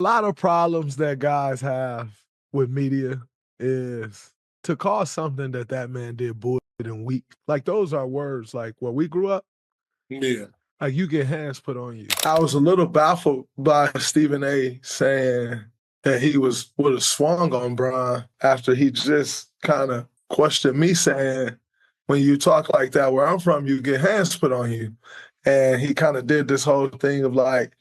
A lot of problems that guys have with media is to call something that man did bullshit and weak. Like, those are words like where we grew up. Yeah. Like, you get hands put on you. I was a little baffled by Stephen A. saying that he would have swung on Bron after he just kind of questioned me, saying, when you talk like that where I'm from, you get hands put on you. And he kind of did this whole thing of like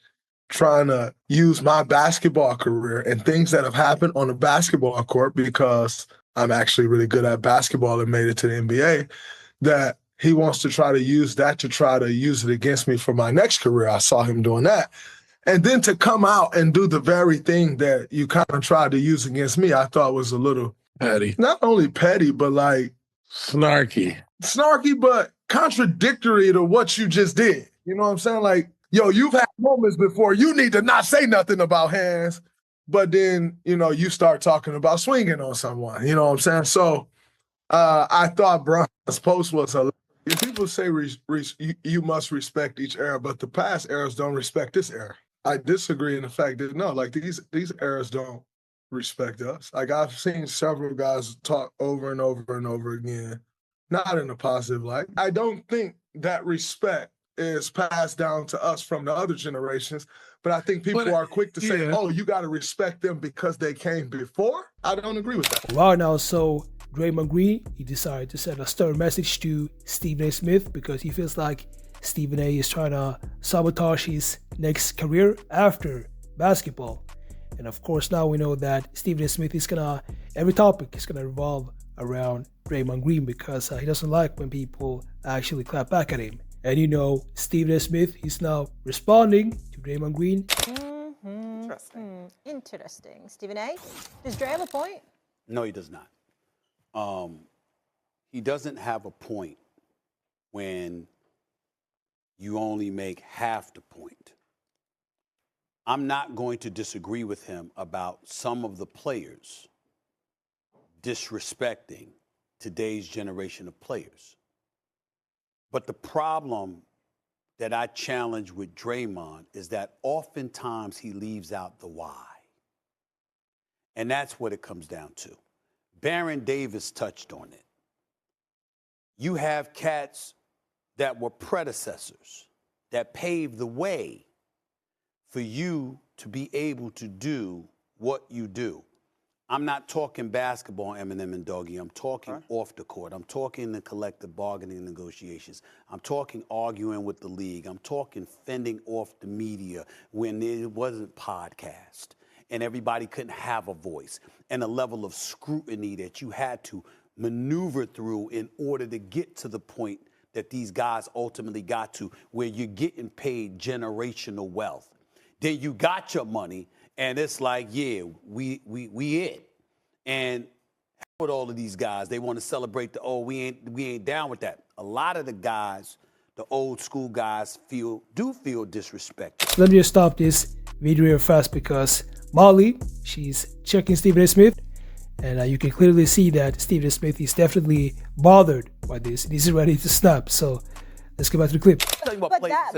trying to use my basketball career and things that have happened on the basketball court, because I'm actually really good at basketball and made it to the NBA, that he wants to try to use that to try to use it against me for my next career. I saw him doing that. And then to come out and do the very thing that you kind of tried to use against me, I thought was a little Petty. Not only petty, but like Snarky, but contradictory to what you just did. You know what I'm saying? Like, yo, you've had moments before you need to not say nothing about hands, but then, you start talking about swinging on someone. You know what I'm saying? So I thought Bron's post was a. People say you must respect each era, but the past eras don't respect this era. I disagree in the fact that, no, like these eras don't respect us. Like, I've seen several guys talk over and over and over again, not in a positive light. I don't think that respect is passed down to us from the other generations, but I think people are quick to say, oh, you got to respect them because they came before. I don't agree with that. Wow, now, so Draymond Green, he decided to send a stern message to Stephen A. Smith because he feels like Stephen A. is trying to sabotage his next career after basketball. And of course, now we know that Stephen A. Smith is every topic is gonna revolve around Draymond Green because he doesn't like when people actually clap back at him. And Stephen A. Smith is now responding to Draymond Green. Interesting. Stephen A., does Dre have a point? No, he does not. He doesn't have a point when you only make half the point. I'm not going to disagree with him about some of the players disrespecting today's generation of players. But the problem that I challenge with Draymond is that oftentimes he leaves out the why. And that's what it comes down to. Baron Davis touched on it. You have cats that were predecessors that paved the way for you to be able to do what you do. I'm not talking basketball, Eminem and Doggy. I'm talking off the court. I'm talking the collective bargaining negotiations. I'm talking arguing with the league. I'm talking fending off the media when it wasn't podcast and everybody couldn't have a voice, and a level of scrutiny that you had to maneuver through in order to get to the point that these guys ultimately got to, where you're getting paid generational wealth. Then you got your money, and it's like, yeah, we it. And with all of these guys, they want to celebrate we ain't down with that. A lot of the guys, the old school guys, do feel disrespected. Let me just stop this video real fast because Molly, she's checking Stephen A. Smith, and you can clearly see that Stephen A. Smith is definitely bothered by this. He's ready to snap. So let's get back to the clip.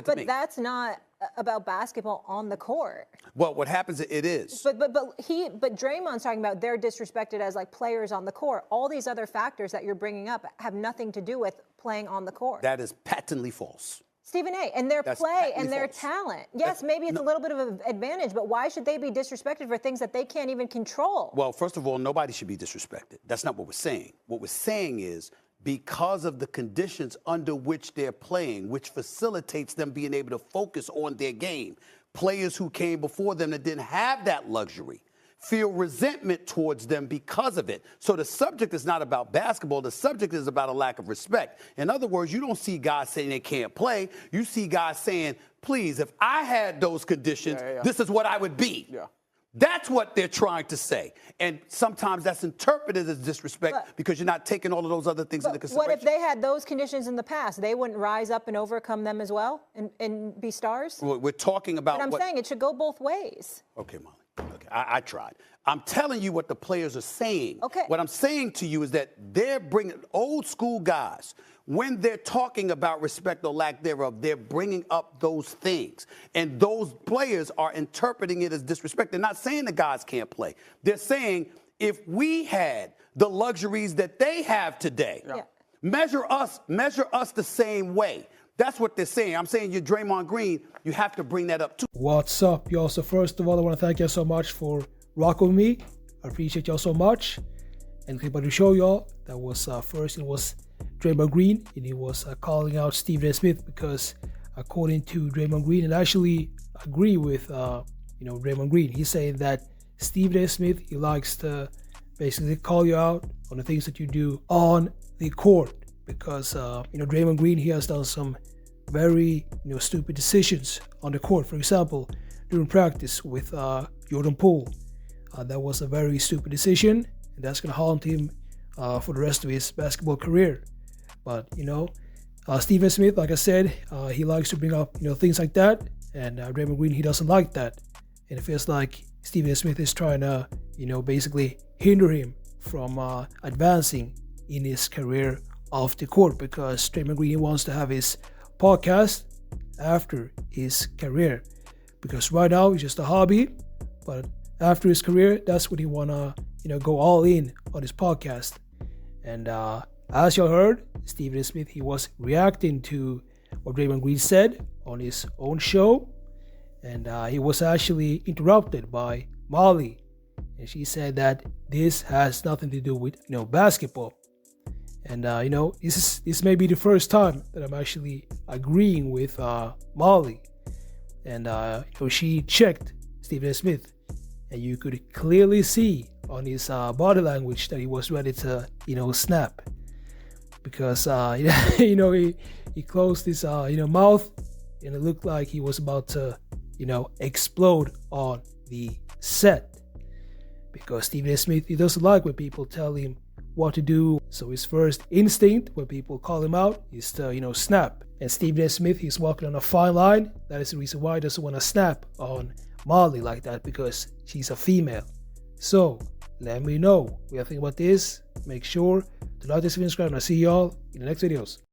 But that's not about basketball on the court. Well, what happens, it is. But Draymond's talking about they're disrespected as like players on the court. All these other factors that you're bringing up have nothing to do with playing on the court. That is patently false. Stephen A., and their play and their talent. Yes, maybe it's a little bit of an advantage, but why should they be disrespected for things that they can't even control? Well, first of all, nobody should be disrespected. That's not what we're saying. What we're saying is because of the conditions under which they're playing, which facilitates them being able to focus on their game, players who came before them that didn't have that luxury feel resentment towards them because of it. So the subject is not about basketball. The subject is about a lack of respect. In other words, you don't see guys saying they can't play. You see guys saying, please, if I had those conditions, this is what I would be. Yeah. That's what they're trying to say. And sometimes that's interpreted as disrespect because you're not taking all of those other things into consideration. What if they had those conditions in the past? They wouldn't rise up and overcome them as well and be stars? Well, we're talking about But I'm saying it should go both ways. Okay, Molly. Okay, I tried. I'm telling you what the players are saying. Okay. What I'm saying to you is that they're bringing old school guys when they're talking about respect or lack thereof, they're bringing up those things. And those players are interpreting it as disrespect. They're not saying the guys can't play. They're saying if we had the luxuries that they have today, measure us the same way. That's what they're saying. I'm saying you're Draymond Green. You have to bring that up too. What's up, y'all? So first of all, I want to thank y'all so much for rocking with me. I appreciate y'all so much. And clip to show y'all that was first it was Draymond Green, and he was calling out Stephen A. Smith because according to Draymond Green, and I actually agree with Draymond Green. He's saying that Stephen A. Smith, he likes to basically call you out on the things that you do on the court because Draymond Green, he has done some very stupid decisions on the court. For example, during practice with Jordan Poole, that was a very stupid decision, and that's going to haunt him for the rest of his basketball career. But Stephen Smith, like I said, he likes to bring up things like that, and Draymond Green, he doesn't like that, and it feels like Stephen Smith is trying to basically hinder him from advancing in his career off the court because Draymond Green wants to have his podcast after his career because right now it's just a hobby, but after his career, that's when he wanna go all in on his podcast. And as y'all heard, Stephen A. Smith, he was reacting to what Draymond Green said on his own show, and he was actually interrupted by Molly, and she said that this has nothing to do with basketball. And this may be the first time that I'm actually agreeing with Molly, and she checked Stephen A. Smith, and you could clearly see on his body language that he was ready to snap because he closed his mouth, and it looked like he was about to explode on the set because Stephen A. Smith, he doesn't like when people tell him what to do. So his first instinct when people call him out is to snap. And Stephen A. Smith, he's walking on a fine line. That is the reason why he doesn't want to snap on Molly like that because she's a female. So let me know what you think about this. Make sure to like this video and subscribe, and I'll see y'all in the next videos.